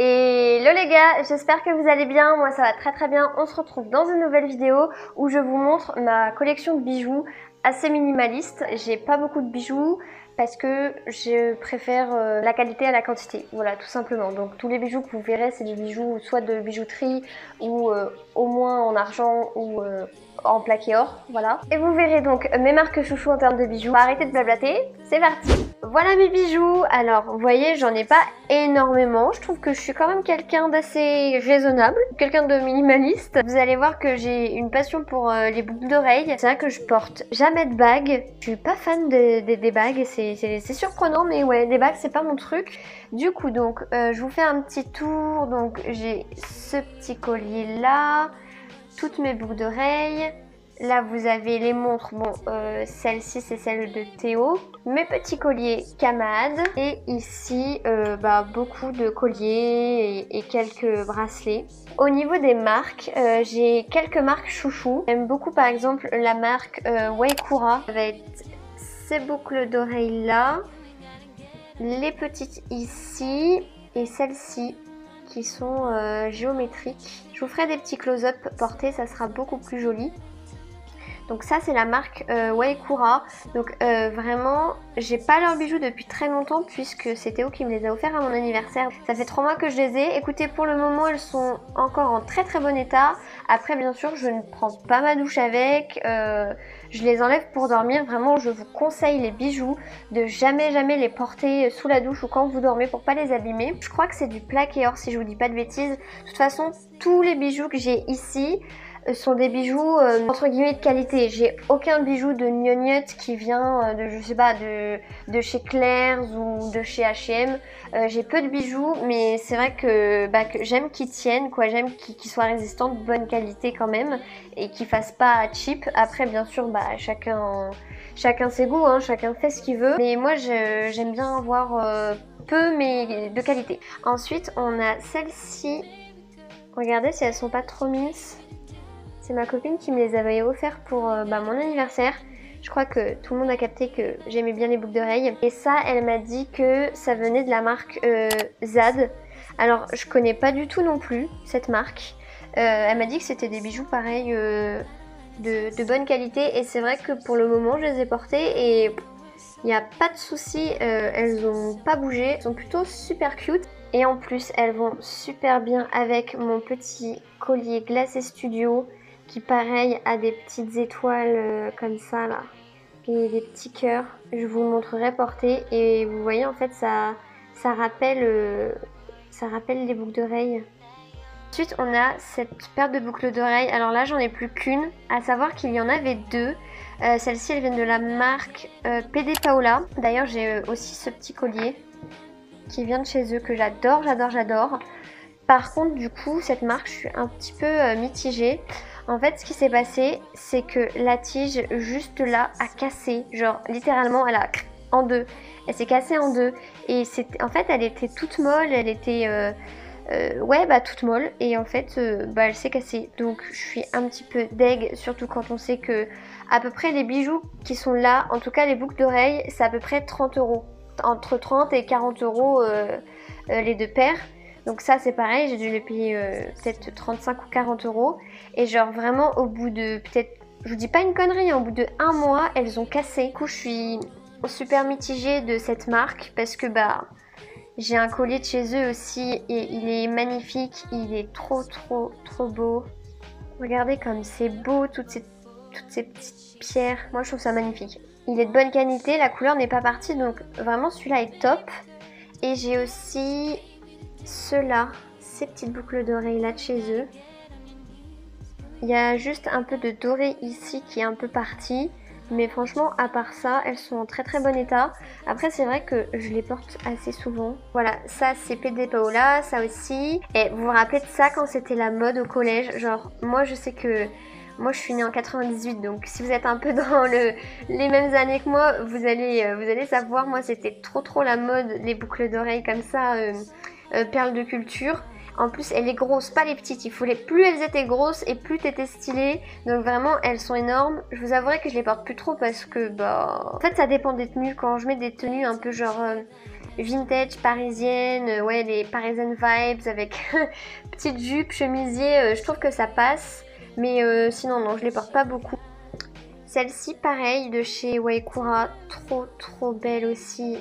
Hello les gars, j'espère que vous allez bien, moi ça va très bien. On se retrouve dans une nouvelle vidéo où je vous montre ma collection de bijoux assez minimaliste. J'ai pas beaucoup de bijoux parce que je préfère la qualité à la quantité, voilà tout simplement. Donc tous les bijoux que vous verrez c'est des bijoux soit de bijouterie ou au moins en argent ou en plaqué or, voilà. Et vous verrez donc mes marques chouchou en termes de bijoux. Arrêtez de blablater, c'est parti. Voilà mes bijoux. Alors vous voyez, j'en ai pas énormément. Je trouve que je suis quand même quelqu'un d'assez raisonnable, quelqu'un de minimaliste. Vous allez voir que j'ai une passion pour les boucles d'oreilles. C'est vrai que je porte jamais de bagues. Je suis pas fan des bagues. C'est surprenant, mais ouais, les bagues c'est pas mon truc. Du coup donc je vous fais un petit tour. Donc j'ai ce petit collier là, toutes mes boucles d'oreilles. Là vous avez les montres, bon celle-ci c'est celle de Théo, mes petits colliers Kamad et ici beaucoup de colliers et quelques bracelets. Au niveau des marques, j'ai quelques marques chouchou. J'aime beaucoup par exemple la marque Waikura avec ces boucles d'oreilles là, les petites ici et celle-ci qui sont géométriques. Je vous ferai des petits close-up portés, ça sera beaucoup plus joli. Donc ça c'est la marque Waikura. Donc vraiment j'ai pas leurs bijoux depuis très longtemps puisque c'est Théo qui me les a offerts à mon anniversaire. Ça fait 3 mois que je les ai. Écoutez, pour le moment elles sont encore en très bon état. Après bien sûr je ne prends pas ma douche avec, je les enlève pour dormir. Vraiment je vous conseille les bijoux de jamais les porter sous la douche ou quand vous dormez pour pas les abîmer. Je crois que c'est du plaqué or si je vous dis pas de bêtises. De toute façon tous les bijoux que j'ai ici sont des bijoux entre guillemets de qualité. J'ai aucun bijou de gnognotte qui vient de, je sais pas, de chez Claire's ou de chez H&M. J'ai peu de bijoux, mais c'est vrai que j'aime qu'ils tiennent, quoi. J'aime qu'ils soient résistants, de bonne qualité quand même, et qu'ils fassent pas cheap. Après, bien sûr, chacun ses goûts, hein, chacun fait ce qu'il veut. Mais moi, j'aime bien avoir peu, mais de qualité. Ensuite, on a celle-ci. Regardez si elles sont pas trop minces. C'est ma copine qui me les avait offerts pour mon anniversaire. Je crois que tout le monde a capté que j'aimais bien les boucles d'oreilles. Et ça, elle m'a dit que ça venait de la marque Zad. Alors, je connais pas du tout non plus cette marque. Elle m'a dit que c'était des bijoux pareils de bonne qualité. Et c'est vrai que pour le moment, je les ai portés et il n'y a pas de souci. Elles ont pas bougé. Elles sont plutôt super cute. Et en plus, elles vont super bien avec mon petit collier glacé studio, qui pareil a des petites étoiles comme ça là et des petits cœurs. Je vous le montrerai porté et vous voyez en fait ça rappelle les boucles d'oreilles. Ensuite on a cette paire de boucles d'oreilles. Alors là j'en ai plus qu'une, à savoir qu'il y en avait deux. Celles-ci elles viennent de la marque PD Paola. D'ailleurs j'ai aussi ce petit collier qui vient de chez eux que j'adore. Par contre du coup cette marque je suis un petit peu mitigée. En fait ce qui s'est passé c'est que la tige juste là a cassé, genre littéralement elle a en deux, elle s'est cassée en deux et en fait elle était toute molle, elle était toute molle et en fait elle s'est cassée. Donc je suis un petit peu deg, surtout quand on sait que à peu près les bijoux qui sont là, en tout cas les boucles d'oreilles, c'est à peu près 30 €, entre 30 et 40 € les deux paires. Donc ça c'est pareil, j'ai dû les payer peut-être 35 ou 40 €. Et genre vraiment au bout de peut-être, je vous dis pas une connerie, hein, au bout de 1 mois elles ont cassé. Du coup je suis super mitigée de cette marque parce que j'ai un collier de chez eux aussi et il est magnifique, il est trop beau. Regardez comme c'est beau, toutes ces petites pierres, moi je trouve ça magnifique. Il est de bonne qualité, la couleur n'est pas partie, donc vraiment celui-là est top. Et j'ai aussi ceux-là, ces petites boucles d'oreilles là de chez eux. Il y a juste un peu de doré ici qui est un peu parti. Mais franchement, à part ça, elles sont en très bon état. Après, c'est vrai que je les porte assez souvent. Voilà, ça c'est PD Paola, ça aussi. Et vous vous rappelez de ça quand c'était la mode au collège? Genre, moi je sais que... Moi je suis née en 98, donc si vous êtes un peu dans les mêmes années que moi, vous allez savoir. Moi c'était trop la mode, les boucles d'oreilles comme ça, perles de culture. En plus elle est grosse, pas les petites, plus elles étaient grosses et plus t'étais stylée. Donc vraiment elles sont énormes. Je vous avouerai que je les porte plus trop parce que en fait ça dépend des tenues. Quand je mets des tenues un peu genre vintage parisienne, ouais les parisiennes vibes avec petite jupe, chemisier, je trouve que ça passe. Mais sinon non, je les porte pas beaucoup. Celle-ci pareil de chez Waikura, trop belle aussi.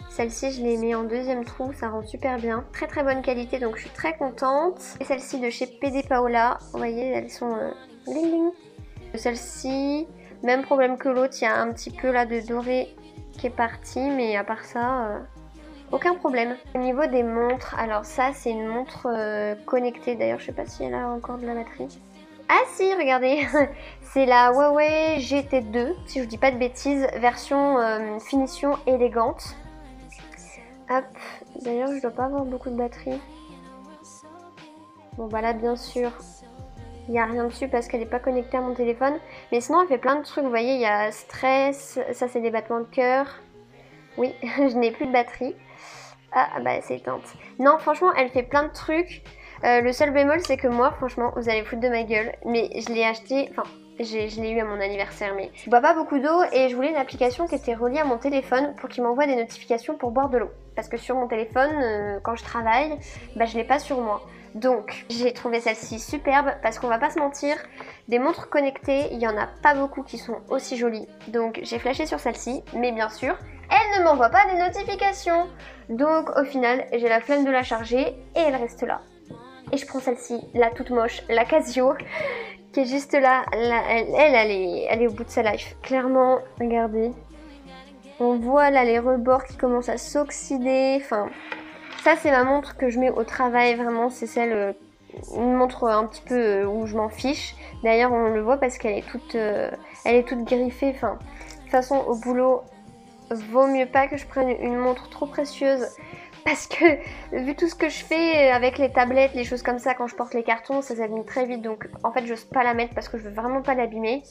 Celle-ci je l'ai mis en deuxième trou, ça rend super bien. Très très bonne qualité donc je suis très contente. Et celle-ci de chez PD Paola, vous voyez elles sont bling bling. Celle-ci, même problème que l'autre, il y a un petit peu là de doré qui est parti, mais à part ça, aucun problème. Au niveau des montres, alors ça c'est une montre connectée, d'ailleurs je sais pas si elle a encore de la batterie. Ah si, regardez, c'est la Huawei GT2, si je dis pas de bêtises, version finition élégante. Hop, d'ailleurs je dois pas avoir beaucoup de batterie. Bon bah là bien sûr, il n'y a rien dessus parce qu'elle n'est pas connectée à mon téléphone. Mais sinon elle fait plein de trucs, vous voyez, il y a stress, ça c'est des battements de cœur. Oui, je n'ai plus de batterie. Ah bah c'est éteinte. Non franchement elle fait plein de trucs. Le seul bémol c'est que moi franchement vous allez foutre de ma gueule. Mais je l'ai acheté, enfin je l'ai eu à mon anniversaire, mais je bois pas beaucoup d'eau et je voulais une application qui était reliée à mon téléphone pour qu'il m'envoie des notifications pour boire de l'eau. Parce que sur mon téléphone, quand je travaille, bah je l'ai pas sur moi. Donc j'ai trouvé celle-ci superbe parce qu'on va pas se mentir, des montres connectées, il y en a pas beaucoup qui sont aussi jolies. Donc j'ai flashé sur celle-ci, mais bien sûr, elle ne m'envoie pas des notifications. Donc au final, j'ai la flemme de la charger et elle reste là. Et je prends celle-ci, la toute moche, la Casio, qui est juste là. Elle est au bout de sa life. Clairement, regardez. On voit là les rebords qui commencent à s'oxyder. Enfin, ça c'est ma montre que je mets au travail. Vraiment, c'est celle, une montre un petit peu où je m'en fiche. D'ailleurs, on le voit parce qu'elle est toute griffée. Enfin, de toute façon, au boulot, vaut mieux pas que je prenne une montre trop précieuse. Parce que vu tout ce que je fais avec les tablettes, les choses comme ça, quand je porte les cartons, ça s'abîme très vite. Donc en fait, j'ose pas la mettre parce que je veux vraiment pas l'abîmer.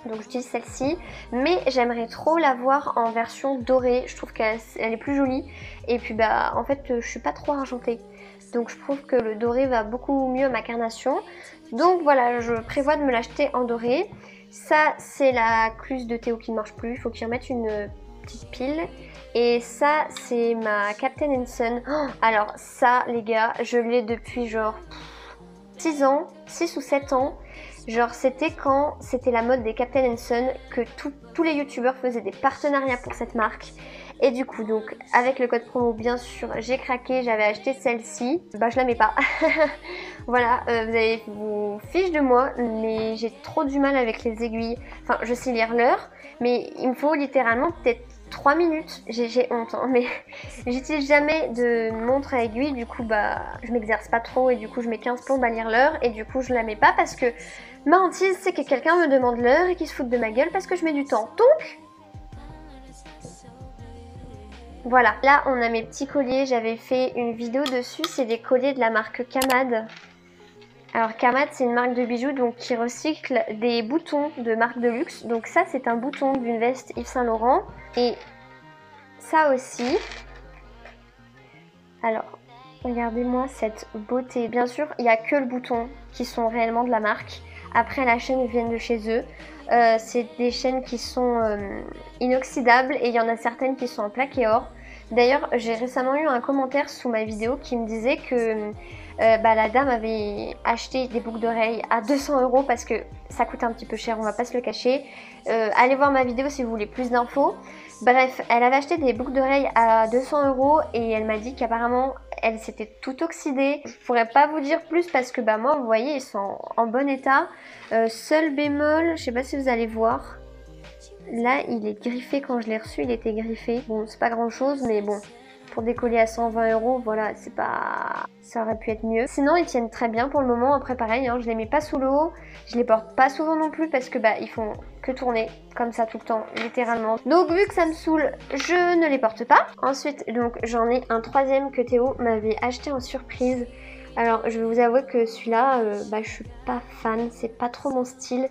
Donc j'utilise celle-ci. Mais j'aimerais trop la voir en version dorée. Je trouve qu'elle est plus jolie. Et puis bah en fait, je suis pas trop argentée. Donc je trouve que le doré va beaucoup mieux à ma carnation. Donc voilà, je prévois de me l'acheter en doré. Ça, c'est la cluse de Théo qui ne marche plus. Il faut qu'il remette une petite pile. Et ça c'est ma Captain Son. Oh, alors ça les gars, je l'ai depuis genre 6 ans, 6 ou 7 ans. Genre c'était quand c'était la mode des Captain Son que tous les youtubeurs faisaient des partenariats pour cette marque. Et du coup donc avec le code promo bien sûr j'ai craqué, j'avais acheté celle-ci. Bah je la mets pas. Voilà, vous allez vous fiche de moi, mais j'ai trop du mal avec les aiguilles. Enfin je sais lire l'heure, mais il me faut littéralement peut-être 3 minutes, j'ai honte hein, mais j'utilise jamais de montre à aiguille, du coup bah je m'exerce pas trop et du coup je mets 15 plombes à lire l'heure et du coup je la mets pas parce que ma hantise c'est que quelqu'un me demande l'heure et qu'il se fout de ma gueule parce que je mets du temps. Donc voilà, là on a mes petits colliers, j'avais fait une vidéo dessus, c'est des colliers de la marque Kamad. Alors Kamad c'est une marque de bijoux donc qui recycle des boutons de marque de luxe. Donc ça c'est un bouton d'une veste Yves Saint Laurent. Et ça aussi. Alors regardez-moi cette beauté. Bien sûr il n'y a que le bouton qui sont réellement de la marque. Après la chaîne vient de chez eux. C'est des chaînes qui sont inoxydables et il y en a certaines qui sont en plaqué or. D'ailleurs j'ai récemment eu un commentaire sous ma vidéo qui me disait que la dame avait acheté des boucles d'oreilles à 200 € parce que ça coûte un petit peu cher, on va pas se le cacher. Allez voir ma vidéo si vous voulez plus d'infos. Bref, elle avait acheté des boucles d'oreilles à 200 € et elle m'a dit qu'apparemment elle s'était tout oxydée. Je pourrais pas vous dire plus parce que bah moi vous voyez ils sont en bon état. Seul bémol, je sais pas si vous allez voir. Là il est griffé, quand je l'ai reçu il était griffé. Bon c'est pas grand chose mais bon. Pour des colliers à 120 €, voilà, c'est pas... ça aurait pu être mieux. Sinon, ils tiennent très bien pour le moment. Après, pareil, hein, je les mets pas sous l'eau. Je les porte pas souvent non plus parce que bah ils font que tourner comme ça tout le temps, littéralement. Donc, vu que ça me saoule, je ne les porte pas. Ensuite, donc j'en ai un troisième que Théo m'avait acheté en surprise. Alors, je vais vous avouer que celui-là, je suis pas fan, c'est pas trop mon style.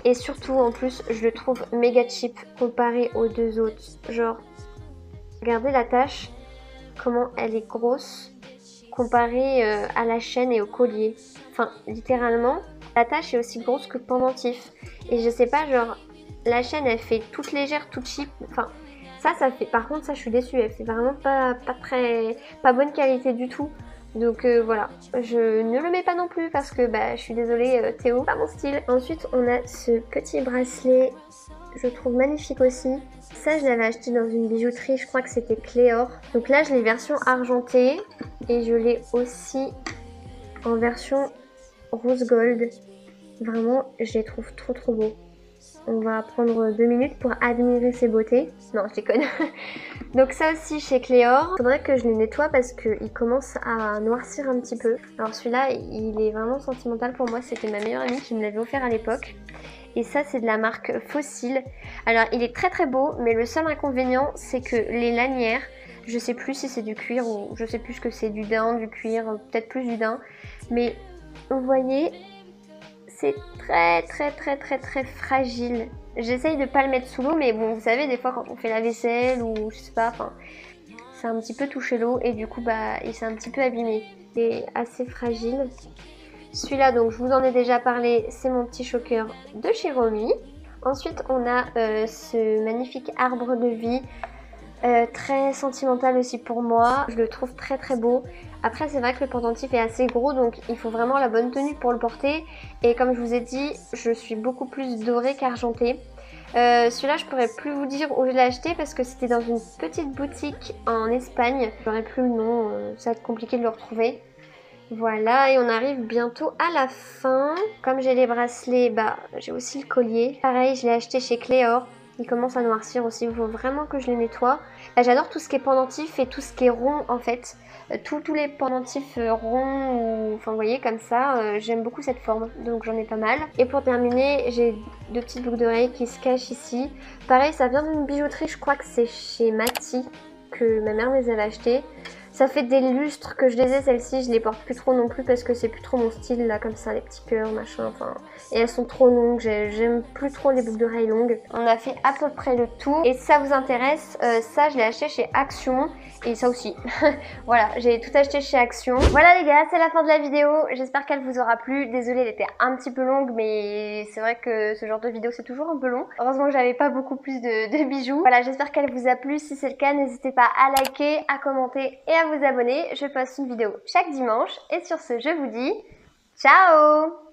Et surtout, en plus, je le trouve méga cheap comparé aux deux autres. Genre, regardez la tache. Comment elle est grosse comparé à la chaîne et au collier. Enfin, littéralement, la tache est aussi grosse que le pendentif. Et je sais pas, genre, la chaîne, elle fait toute légère, toute cheap. Enfin, ça fait... Par contre, ça, je suis déçue. Elle fait vraiment pas bonne qualité du tout. Donc voilà, je ne le mets pas non plus parce que bah, je suis désolée, Théo, pas mon style. Ensuite, on a ce petit bracelet, je trouve magnifique aussi. Ça, je l'avais acheté dans une bijouterie, je crois que c'était Cléor. Donc là, je l'ai version argentée et je l'ai aussi en version rose gold. Vraiment, je les trouve trop beaux. On va prendre 2 minutes pour admirer ses beautés. Non, je déconne. Donc ça aussi chez Cléor. Il faudrait que je les nettoie parce qu'il commence à noircir un petit peu. Alors celui-là, il est vraiment sentimental pour moi. C'était ma meilleure amie qui me l'avait offert à l'époque. Et ça, c'est de la marque Fossil. Alors, il est très beau, mais le seul inconvénient, c'est que les lanières, je sais plus si c'est du cuir ou je sais plus ce que c'est, du daim, du cuir, peut-être plus du daim. Mais vous voyez, c'est très fragile. J'essaye de pas le mettre sous l'eau, mais bon, vous savez, des fois quand on fait la vaisselle ou je sais pas, enfin, c'est un petit peu touché l'eau et du coup, bah, il s'est un petit peu abîmé. C'est assez fragile. Celui-là, donc, je vous en ai déjà parlé, c'est mon petit choker de chez Romy. Ensuite, on a ce magnifique arbre de vie. Très sentimental aussi pour moi, je le trouve très beau. Après c'est vrai que le pendentif est assez gros donc il faut vraiment la bonne tenue pour le porter. Et comme je vous ai dit, je suis beaucoup plus dorée qu'argentée. Celui-là je pourrais plus vous dire où je l'ai acheté parce que c'était dans une petite boutique en Espagne. J'aurais plus le nom, ça va être compliqué de le retrouver. Voilà, et on arrive bientôt à la fin. Comme j'ai les bracelets, bah j'ai aussi le collier. Pareil, je l'ai acheté chez Cléor. Il commence à noircir aussi, il faut vraiment que je les nettoie. J'adore tout ce qui est pendentif et tout ce qui est rond en fait. Tous les pendentifs ronds, ou, enfin vous voyez comme ça, j'aime beaucoup cette forme, donc j'en ai pas mal. Et pour terminer, j'ai 2 petites boucles d'oreilles qui se cachent ici. Pareil, ça vient d'une bijouterie, je crois que c'est chez Mati que ma mère les avait achetées. Ça fait des lustres que je les ai, celles-ci, je les porte plus trop non plus parce que c'est plus trop mon style là, comme ça, les petits cœurs, machin, enfin. Et elles sont trop longues, j'aime plus trop les boucles d'oreilles longues. On a fait à peu près le tour. Et si ça vous intéresse, ça je l'ai acheté chez Action. Et ça aussi. Voilà, j'ai tout acheté chez Action. Voilà les gars, c'est la fin de la vidéo. J'espère qu'elle vous aura plu. Désolée, elle était un petit peu longue, mais c'est vrai que ce genre de vidéo c'est toujours un peu long. Heureusement que j'avais pas beaucoup plus de bijoux. Voilà, j'espère qu'elle vous a plu. Si c'est le cas, n'hésitez pas à liker, à commenter et à vous abonner. Je poste une vidéo chaque dimanche. Et sur ce, je vous dis ciao!